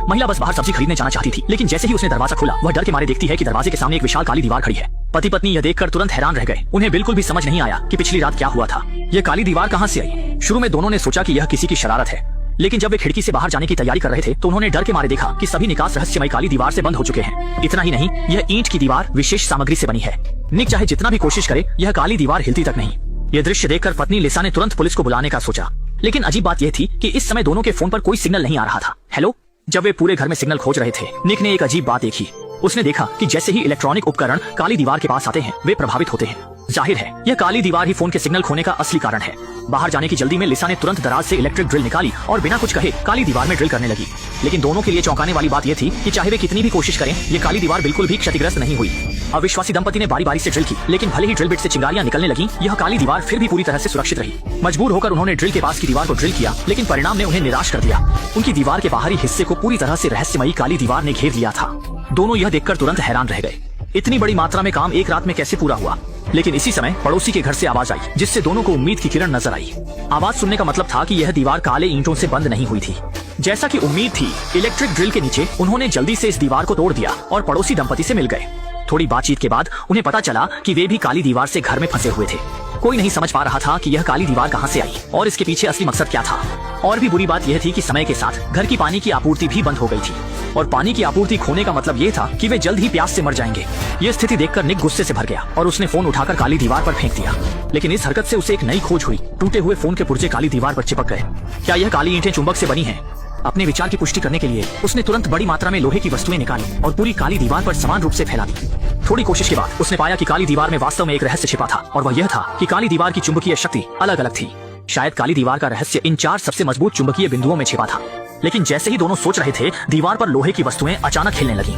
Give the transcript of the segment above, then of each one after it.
महिला बस बाहर सब्जी खरीदने जाना चाहती थी, लेकिन जैसे ही उसने दरवाजा खोला वह डर के मारे देखती है कि दरवाजे के सामने एक विशाल काली दीवार खड़ी है। पति पत्नी यह देखकर तुरंत हैरान रह गए। उन्हें बिल्कुल भी समझ नहीं आया कि पिछली रात क्या हुआ था। यह काली दीवार कहां से आई। शुरू में दोनों ने सोचा कि यह किसी की शरारत है, लेकिन जब वे खिड़की से बाहर जाने की तैयारी कर रहे थे तो उन्होंने डर के मारे देखा कि सभी निकास रहस्यमय काली दीवार से बंद हो चुके हैं। इतना ही नहीं, यह ईंट की दीवार विशेष सामग्री से बनी है। निक चाहे जितना भी कोशिश करे, यह काली दीवार हिलती तक नहीं। यह दृश्य देखकर पत्नी लिसा ने तुरंत पुलिस को बुलाने का सोचा, लेकिन अजीब बात यह थी कि इस समय दोनों के फोन पर कोई सिग्नल नहीं आ रहा था। हेलो। जब वे पूरे घर में सिग्नल खोज रहे थे, निक ने एक अजीब बात देखी। उसने देखा कि जैसे ही इलेक्ट्रॉनिक उपकरण काली दीवार के पास आते हैं वे प्रभावित होते हैं। जाहिर है यह काली दीवार ही फोन के सिग्नल खोने का असली कारण है। बाहर जाने की जल्दी में लिसा ने तुरंत दराज से इलेक्ट्रिक ड्रिल निकाली और बिना कुछ कहे काली दीवार में ड्रिल करने लगी। लेकिन दोनों के लिए चौंकाने वाली बात यह थी कि चाहे वे कितनी भी कोशिश करें, ये काली दीवार बिल्कुल भी क्षतिग्रस्त नहीं हुई। अविश्वासी दंपति ने बारी बारी से ड्रिल की, लेकिन भले ही ड्रिल बिट से चिंगारियां निकलने लगी, यह काली दीवार फिर भी पूरी तरह से सुरक्षित रही। मजबूर होकर उन्होंने ड्रिल के पास की दीवार को ड्रिल किया, लेकिन परिणाम ने उन्हें निराश कर दिया। उनकी दीवार के बाहरी हिस्से को पूरी तरह से रहस्यमयी काली दीवार ने घेर लिया था। दोनों यह देखकर तुरंत हैरान रह गए। इतनी बड़ी मात्रा में काम एक रात में कैसे पूरा हुआ। लेकिन इसी समय पड़ोसी के घर से आवाज आई, जिससे दोनों को उम्मीद की किरण नजर आई। आवाज सुनने का मतलब था कि यह दीवार काले ईंटों से बंद नहीं हुई थी। जैसा कि उम्मीद थी, इलेक्ट्रिक ड्रिल के नीचे उन्होंने जल्दी से इस दीवार को तोड़ दिया और पड़ोसी दंपति से मिल गए। थोड़ी बातचीत के बाद उन्हें पता चला कि वे भी काली दीवार से घर में फंसे हुए थे। कोई नहीं समझ पा रहा था कि यह काली दीवार कहां से आई और इसके पीछे असली मकसद क्या था। और भी बुरी बात यह थी कि समय के साथ घर की पानी की आपूर्ति भी बंद हो गई थी, और पानी की आपूर्ति खोने का मतलब ये था कि वे जल्द ही प्यास से मर जाएंगे। यह स्थिति देखकर निक गुस्से से भर गया और उसने फोन उठाकर काली दीवार पर फेंक दिया। लेकिन इस हरकत से उसे एक नई खोज हुई। टूटे हुए फोन के पुर्जे काली दीवार पर चिपक गए। क्या यह काली ईंटें चुंबक से बनी हैं? अपने विचार की पुष्टि करने के लिए उसने तुरंत बड़ी मात्रा में लोहे की वस्तुएं निकाली और पूरी काली दीवार पर समान रूप से फैला दी। थोड़ी कोशिश के बाद उसने पाया कि काली दीवार में वास्तव में एक रहस्य छिपा था, और वह यह था कि काली दीवार की चुंबकीय शक्ति अलग अलग थी। शायद काली दीवार का रहस्य इन 4 सबसे मजबूत चुंबकीय बिंदुओं में छिपा था। लेकिन जैसे ही दोनों सोच रहे थे, दीवार पर लोहे की वस्तुएं अचानक हिलने लगीं।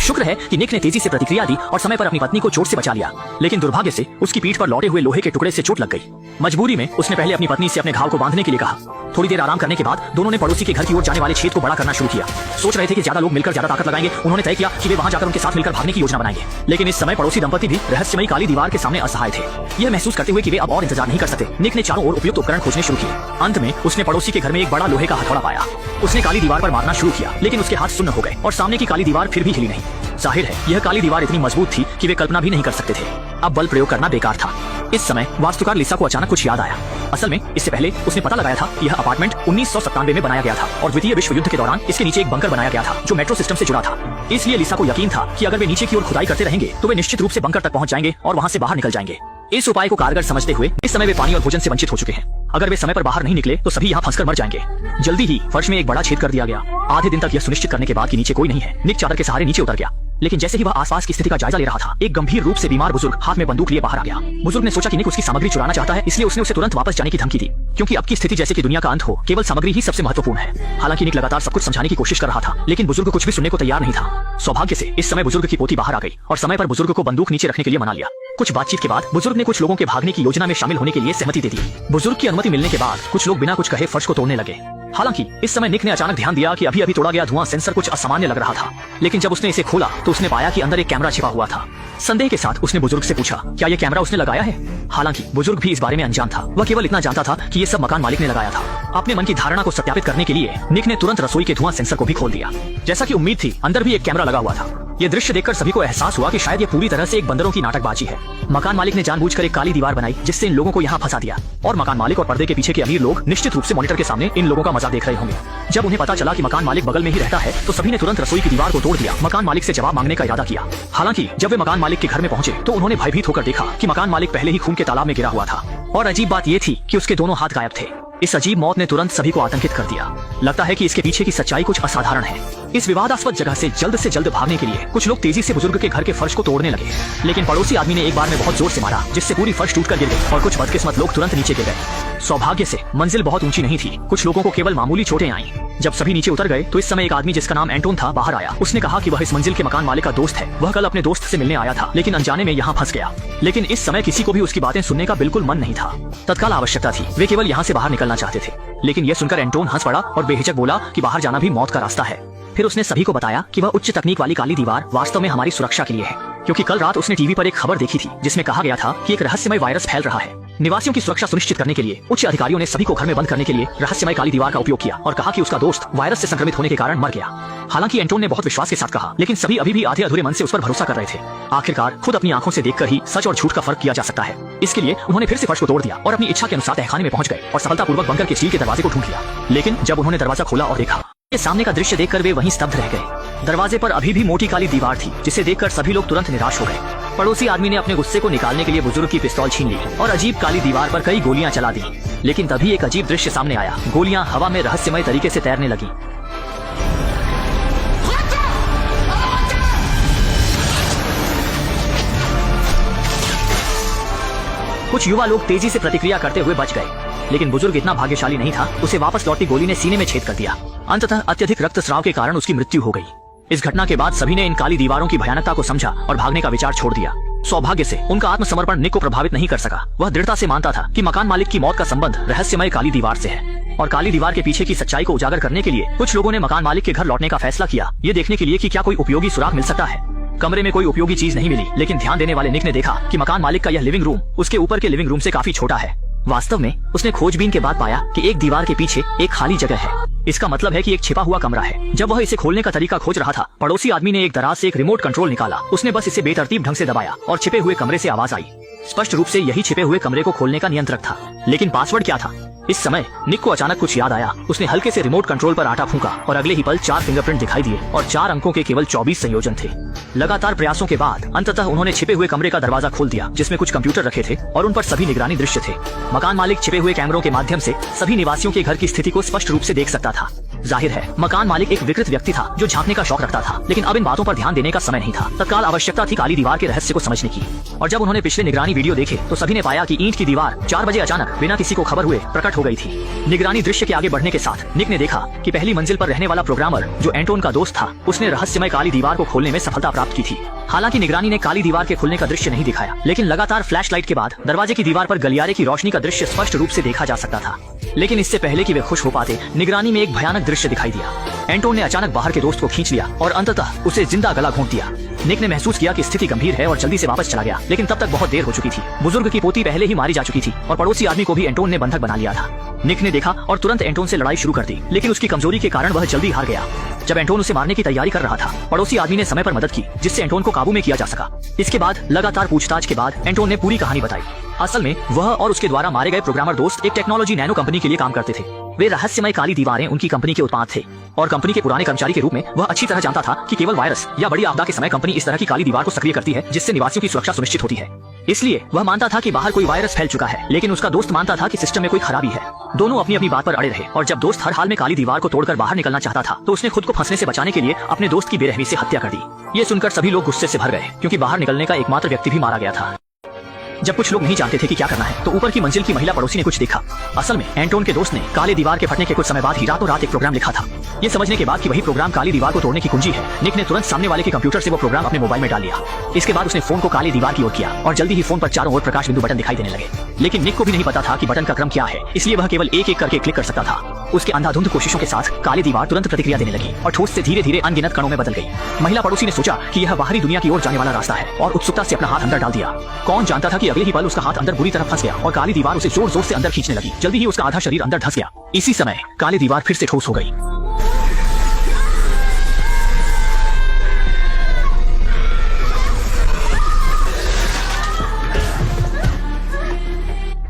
शुक्र है कि निक ने तेजी से प्रतिक्रिया दी और समय पर अपनी पत्नी को चोट से बचा लिया, लेकिन दुर्भाग्य से उसकी पीठ पर लौटे हुए लोहे के टुकड़े से चोट लग गई। मजबूरी में उसने पहले अपनी पत्नी से अपने घाव को बांधने के लिए कहा। थोड़ी देर आराम करने के बाद दोनों ने पड़ोसी के घर की ओर जाने वाले छेद को बड़ा करना शुरू किया। सोच रहे थे कि ज्यादा लोग मिलकर ज्यादा ताकत लगाएंगे। उन्होंने तय किया कि वे वहां जाकर उनके साथ मिलकर भागने की योजना बनाएंगे। लेकिन इस समय पड़ोसी दंपति भी रहस्यमयी काली दीवार के सामने असहाय थे। यह महसूस करते हुए कि वे अब और इंतजार नहीं कर सकते, निक ने चारों ओर उपयुक्त उपकरण खोजने शुरू किए। अंत में उसने पड़ोसी के घर में एक बड़ा लोहे का हथौड़ा पाया। उसने काली दीवार पर मारना शुरू किया, लेकिन उसके हाथ सुन्न हो गए और सामने की काली दीवार फिर भी हिली नहीं। जाहिर है यह काली दीवार इतनी मजबूत थी कि वे कल्पना भी नहीं कर सकते थे। अब बल प्रयोग करना बेकार था। इस समय वास्तुकार लिसा को अचानक कुछ याद आया। असल में इससे पहले उसने पता लगाया था यह अपार्टमेंट 1997 में बनाया गया था और द्वितीय विश्व युद्ध के दौरान इसके नीचे एक बंकर बनाया गया था जो मेट्रो सिस्टम से जुड़ा था। इसलिए लिसा को यकीन था कि अगर वे नीचे की ओर खुदाई करते रहेंगे तो वे निश्चित रूप से बंकर तक पहुंच जाएंगे और वहां से बाहर निकल जाएंगे। इस उपाय को कारगर समझते हुए इस समय वे पानी और भोजन से वंचित हो चुके हैं। अगर वे समय पर बाहर नहीं निकले तो सभी यहाँ फंसकर मर जाएंगे। जल्दी ही फर्श में एक बड़ा छेद कर दिया गया। आधे दिन तक यह सुनिश्चित करने के बाद कि नीचे कोई नहीं है, निक चादर के सहारे नीचे उतर गया। लेकिन जैसे ही वह आसपास की स्थिति का जायजा ले रहा था, एक गंभीर रूप से बीमार बुजुर्ग हाथ में बंदूक लिए बाहर आ गया। बुजुर्ग ने सोचा कि निक उसकी सामग्री चुराना चाहता है, इसलिए उसने उसे तुरंत वापस जाने की धमकी दी। क्योंकि अब की स्थिति जैसे कि दुनिया का अंत हो, केवल सामग्री ही सबसे महत्वपूर्ण है। हालांकि निक लगातार सब कुछ समझाने की कोशिश कर रहा था, लेकिन बुजुर्ग कुछ भी सुनने को तैयार नहीं था। सौभाग्य से इस समय बुजुर्ग की पोती बाहर आ गई और समय पर बुजुर्ग को बंदूक नीचे रखने के लिए मना लिया। कुछ बातचीत के बाद बुजुर्ग ने कुछ लोगों के भागने की योजना में शामिल होने के लिए सहमति दे दी। बुजुर्ग की अनुमति मिलने के बाद कुछ लोग बिना कुछ कहे फर्श को तोड़ने लगे। हालांकि इस समय निक ने अचानक ध्यान दिया कि अभी अभी तोड़ा गया धुआं सेंसर कुछ असामान्य लग रहा था। लेकिन जब उसने इसे खोला तो उसने पाया कि अंदर एक कैमरा छिपा हुआ था। संदेह के साथ उसने बुजुर्ग से पूछा, क्या यह कैमरा उसने लगाया है? हालांकि बुजुर्ग भी इस बारे में अनजान था। वह केवल इतना जानता था कि ये सब मकान मालिक ने लगाया था। अपने मन की धारणा को सत्यापित करने के लिए निक ने तुरंत रसोई के धुआं सेंसर को भी खोल दिया। जैसा कि उम्मीद थी, अंदर भी एक कैमरा लगा हुआ था। ये दृश्य देखकर सभी को एहसास हुआ कि शायद ये पूरी तरह से एक बंदरों की नाटकबाजी है। मकान मालिक ने जानबूझकर एक काली दीवार बनाई जिससे इन लोगों को यहाँ फंसा दिया, और मकान मालिक और पर्दे के पीछे के अमीर लोग निश्चित रूप से मॉनिटर के सामने इन लोगों का मजा देख रहे होंगे। जब उन्हें पता चला कि मकान मालिक बगल में ही रहता है तो सभी ने तुरंत रसोई की दीवार को तोड़ दिया, मकान मालिक से जवाब मांगने का इरादा किया। हालांकि जब वे मकान मालिक के घर में पहुंचे तो उन्होंने भयभीत होकर देखा कि मकान मालिक पहले ही खून के तालाब में गिरा हुआ था, और अजीब बात यह थी कि उसके दोनों हाथ गायब थे। इस अजीब मौत ने तुरंत सभी को आतंकित कर दिया। लगता है कि इसके पीछे की सच्चाई कुछ असाधारण है। इस विवादास्पद जगह से जल्द भागने के लिए कुछ लोग तेजी से बुजुर्ग के घर के फर्श को तोड़ने लगे, लेकिन पड़ोसी आदमी ने एक बार में बहुत जोर से मारा जिससे पूरी फर्श टूटकर गिर गई और कुछ बदकिस्मत लोग तुरंत नीचे गिर गए। सौभाग्य से मंजिल बहुत ऊंची नहीं थी, कुछ लोगों को केवल मामूली चोटें आईं। जब सभी नीचे उतर गए तो इस समय एक आदमी जिसका नाम एंटोन था बाहर आया। उसने कहा कि वह इस मंजिल के मकान मालिक का दोस्त है। वह कल अपने दोस्त से मिलने आया था, लेकिन अनजाने में यहाँ फंस गया। लेकिन इस समय किसी को भी उसकी बातें सुनने का बिल्कुल मन नहीं था। तत्काल आवश्यकता थी, वे केवल यहाँ से बाहर निकलना चाहते थे। लेकिन यह सुनकर एंटोन हंस पड़ा और बेहिचक बोला कि बाहर जाना भी मौत का रास्ता है। फिर उसने सभी को बताया कि वह उच्च तकनीक वाली काली दीवार वास्तव में हमारी सुरक्षा के लिए है, क्योंकि कल रात उसने टीवी पर एक खबर देखी थी जिसमें कहा गया था कि एक रहस्यमय वायरस फैल रहा है। निवासियों की सुरक्षा सुनिश्चित करने के लिए उच्च अधिकारियों ने सभी को घर में बंद करने के लिए रहस्यमय काली दीवार का उपयोग किया और कहा कि उसका दोस्त वायरस से संक्रमित होने के कारण मर गया। हालांकि एंटोन ने बहुत विश्वास के साथ कहा, लेकिन सभी अभी भी आधे अधूरे मन से उस पर भरोसा कर रहे थे। आखिरकार खुद अपनी आंखों से देखकर ही सच और झूठ का फर्क किया जा सकता है। इसके लिए उन्होंने फिर से फर्श को तोड़ दिया और अपनी इच्छा के अनुसार तहखाने में पहुंच गए और सफलतापूर्वक बंकर के स्टील के दरवाजे को ढूंढ लिया। लेकिन जब उन्होंने दरवाजा खोला और देखा, ये सामने का दृश्य देखकर वे वहीं स्तब्ध रह गए। दरवाजे पर अभी भी मोटी काली दीवार थी, जिसे देखकर सभी लोग तुरंत निराश हो गए। पड़ोसी आदमी ने अपने गुस्से को निकालने के लिए बुजुर्ग की पिस्तौल छीन ली और अजीब काली दीवार पर कई गोलियां चला दी। लेकिन तभी एक अजीब दृश्य सामने आया। गोलियां हवा में रहस्यमय तरीके से तैरने लगी। कुछ युवा लोग तेजी से प्रतिक्रिया करते हुए बच गए, लेकिन बुजुर्ग इतना भाग्यशाली नहीं था। उसे वापस लौटती गोली ने सीने में छेद कर दिया। अंततः अत्यधिक रक्तस्राव के कारण उसकी मृत्यु हो गई। इस घटना के बाद सभी ने इन काली दीवारों की भयानकता को समझा और भागने का विचार छोड़ दिया। सौभाग्य से उनका आत्मसमर्पण निक को प्रभावित नहीं कर सका। वह दृढ़ता से मानता था कि मकान मालिक की मौत का संबंध रहस्यमय काली दीवार से है और काली दीवार के पीछे की सच्चाई को उजागर करने के लिए कुछ लोगों ने मकान मालिक के घर लौटने का फैसला किया, ये देखने के लिए कि क्या कोई उपयोगी सुराग मिल सकता है। कमरे में कोई उपयोगी चीज नहीं मिली, लेकिन ध्यान देने वाले निक ने देखा कि मकान मालिक का यह लिविंग रूम उसके ऊपर के लिविंग रूम से काफी छोटा है। वास्तव में उसने खोजबीन के बाद पाया कि एक दीवार के पीछे एक खाली जगह है। इसका मतलब है कि एक छिपा हुआ कमरा है। जब वह इसे खोलने का तरीका खोज रहा था, पड़ोसी आदमी ने एक दराज से एक रिमोट कंट्रोल निकाला। उसने बस इसे बेतरतीब ढंग से दबाया और छिपे हुए कमरे से आवाज आई। स्पष्ट रूप से यही छिपे हुए कमरे को खोलने का नियंत्रक था। लेकिन पासवर्ड क्या था? इस समय निक को अचानक कुछ याद आया। उसने हल्के से रिमोट कंट्रोल पर आटा फूंका और अगले ही पल 4 फिंगरप्रिंट दिखाई दिए और 4 अंकों के केवल 24 संयोजन थे। लगातार प्रयासों के बाद अंततः उन्होंने छिपे हुए कमरे का दरवाजा खोल दिया, जिसमें कुछ कंप्यूटर रखे थे और उन पर सभी निगरानी दृश्य थे। मकान मालिक छिपे हुए कैमरों के माध्यम से सभी निवासियों के घर की स्थिति को स्पष्ट रूप से देख सकता था। जाहिर है मकान मालिक एक विकृत व्यक्ति था जो झांकने का शौक रखता था, लेकिन अब इन बातों पर ध्यान देने का समय नहीं था। तत्काल आवश्यकता थी काली दीवार के रहस्य को समझने की। और जब उन्होंने पिछले निगरानी वीडियो देखे तो सभी ने पाया कि ईंट की दीवार 4 बजे अचानक बिना किसी को खबर हुए प्रकट हो गई थी। निगरानी दृश्य के आगे बढ़ने के साथ निक ने देखा कि पहली मंजिल पर रहने वाला प्रोग्रामर जो एंटोन का दोस्त था, उसने रहस्यमय काली दीवार को खोलने में सफलता प्राप्त की थी। हालांकि निगरानी ने काली दीवार के खुलने का दृश्य नहीं दिखाया, लेकिन लगातार फ्लैशलाइट के बाद दरवाजे की दीवार पर गलियारे की रोशनी का दृश्य स्पष्ट रूप से देखा जा सकता था। लेकिन इससे पहले कि वे खुश हो पाते, निगरानी में एक भयानक दृश्य दिखाई दिया। एंटोन ने अचानक बाहर के दोस्त को खींच लिया और अंततः उसे जिंदा गला घोंट दिया। निक ने महसूस किया कि स्थिति गंभीर है और जल्दी से वापस चला गया, लेकिन तब तक बहुत देर हो चुकी थी। बुजुर्ग की पोती पहले ही मारी जा चुकी थी और पड़ोसी आदमी को भी एंटोन ने बंधक बना लिया था। निक ने देखा और तुरंत एंटोन से लड़ाई शुरू कर दी, लेकिन उसकी कमजोरी के कारण वह जल्दी हार गया। जब एंटोन उसे मारने की तैयारी कर रहा था, पड़ोसी आदमी ने समय पर मदद की, जिससे एंटोन को काबू में किया जा सका। इसके बाद लगातार पूछताछ के बाद एंटोन ने पूरी कहानी बताई। असल में वह और उसके द्वारा मारे गए प्रोग्रामर दोस्त एक टेक्नोलॉजी नैनो कंपनी के लिए काम करते थे। वे रहस्यमय काली दीवारें उनकी कंपनी के उत्पाद थे और कंपनी के पुराने कर्मचारी के रूप में वह अच्छी तरह जानता था कि केवल वायरस या बड़ी आपदा के समय कंपनी इस तरह की काली दीवार को सक्रिय करती है, जिससे निवासियों की सुरक्षा सुनिश्चित होती है। इसलिए वह मानता था कि बाहर कोई वायरस फैल चुका है, लेकिन उसका दोस्त मानता था कि सिस्टम में कोई खराबी है। दोनों अपनी अपनी बात पर अड़े रहे और जब दोस्त हर हाल में काली दीवार को तोड़कर बाहर निकलना चाहता था, तो उसने खुद को फंसने से बचाने के लिए अपने दोस्त की बेरहमी से हत्या कर दी। ये सुनकर सभी लोग गुस्से से भर गए, क्योंकि बाहर निकलने का एकमात्र व्यक्ति भी मारा गया था। जब कुछ लोग नहीं जानते थे कि क्या करना है, तो ऊपर की मंजिल की महिला पड़ोसी ने कुछ देखा। असल में एंटोन के दोस्त ने काले दीवार के फटने के कुछ समय बाद ही रातों रात एक प्रोग्राम लिखा था। ये समझने के बाद कि वही प्रोग्राम काली दीवार को तोड़ने की कुंजी है, निक ने तुरंत सामने वाले के कंप्यूटर से वो प्रोग्राम अपने मोबाइल में डाल लिया। इसके बाद उसने फोन को काली दीवार की ओर किया और जल्दी ही फोन पर चारों ओर प्रकाश बिंदु बटन दिखाई देने लगे। लेकिन निक को भी नहीं पता था कि बटन का क्रम क्या है, इसलिए वह केवल एक एक करके क्लिक कर सकता था। उसके अंधाधुंध कोशिशों के साथ काली दीवार तुरंत प्रतिक्रिया देने लगी और ठोस से धीरे धीरे अनगिनत कणों में बदल गई। महिला पड़ोसी ने सोचा कि यह बाहरी दुनिया की ओर जाने वाला रास्ता है और उत्सुकता से अपना हाथ अंदर डाल दिया। कौन जानता था कि अगले ही पल उसका हाथ अंदर बुरी तरह फंस गया और काली दीवार उसे जोर जोर से अंदर खींचने लगी। जल्दी ही उसका आधा शरीर अंदर धंस गया। इसी समय काली दीवार फिर से ठोस हो गई।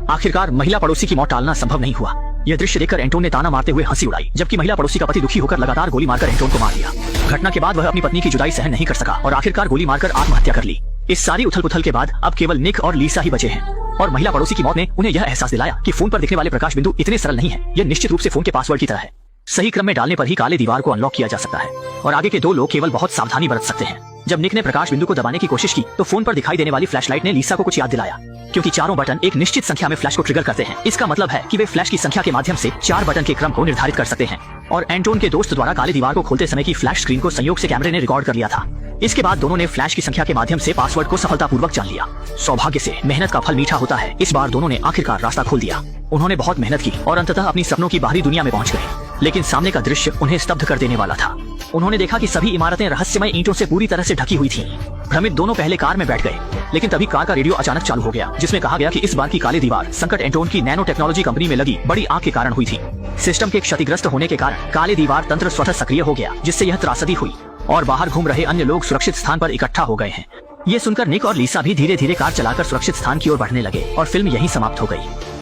आखिरकार महिला पड़ोसी की मौत टालना संभव नहीं हुआ। यह दृश्य देखकर एंटोन ने ताना मारते हुए हंसी उड़ाई, जबकि महिला पड़ोसी का पति दुखी होकर लगातार गोली मारकर एंटोन को मार दिया। घटना के बाद वह अपनी पत्नी की जुदाई सहन नहीं कर सका और आखिरकार गोली मारकर आत्महत्या कर ली। इस सारी उथल पुथल के बाद अब केवल निक और लीसा ही बचे हैं और महिला पड़ोसी की मौत ने उन्हें यह एहसास दिलाया कि फोन पर दिखने वाले प्रकाश बिंदु इतने सरल नहीं है। यह निश्चित रूप से फोन के पासवर्ड की तरह है। सही क्रम में डालने पर ही काले दीवार को अनलॉक किया जा सकता है और आगे के 2 लोग केवल बहुत सावधानी बरत सकते हैं। जब निक ने प्रकाश बिंदु को दबाने की कोशिश की तो फोन पर दिखाई देने वाली फ्लैशलाइट ने लीसा को कुछ याद दिलाया, क्योंकि चारों बटन एक निश्चित संख्या में फ्लैश को ट्रिगर करते हैं। इसका मतलब है कि वे फ्लैश की संख्या के माध्यम से 4 बटन के क्रम को निर्धारित कर सकते हैं और एंटोन के दोस्त द्वारा काले दीवार को खोलते समय की फ्लैश स्क्रीन को संयोग से कैमरे ने रिकॉर्ड कर लिया था। इसके बाद दोनों ने फ्लैश की संख्या के माध्यम से पासवर्ड को सफलतापूर्वक जान लिया। सौभाग्य से मेहनत का फल मीठा होता है। इस बार दोनों ने आखिरकार रास्ता खोल दिया। उन्होंने बहुत मेहनत की और अंततः अपनी सपनों की बाहरी दुनिया में पहुंच गए, लेकिन सामने का दृश्य उन्हें स्तब्ध कर देने वाला था। उन्होंने देखा कि सभी इमारतें रहस्यमय ईंटों से पूरी तरह से ढकी हुई थीं। भ्रमित दोनों पहले कार में बैठ गए लेकिन तभी कार का रेडियो अचानक चालू हो गया, जिसमें कहा गया कि इस बार की काली दीवार संकट एंटोन की नैनो टेक्नोलॉजी कंपनी में लगी बड़ी आग के कारण हुई थी। सिस्टम के क्षतिग्रस्त होने के कारण काले दीवार तंत्र स्वतः सक्रिय हो गया, जिससे यह त्रासदी हुई और बाहर घूम रहे अन्य लोग सुरक्षित स्थान पर इकट्ठा हो गए हैं। ये सुनकर निक और लीसा भी धीरे धीरे कार चलाकर सुरक्षित स्थान की ओर बढ़ने लगे और फिल्म यहीं समाप्त हो गई।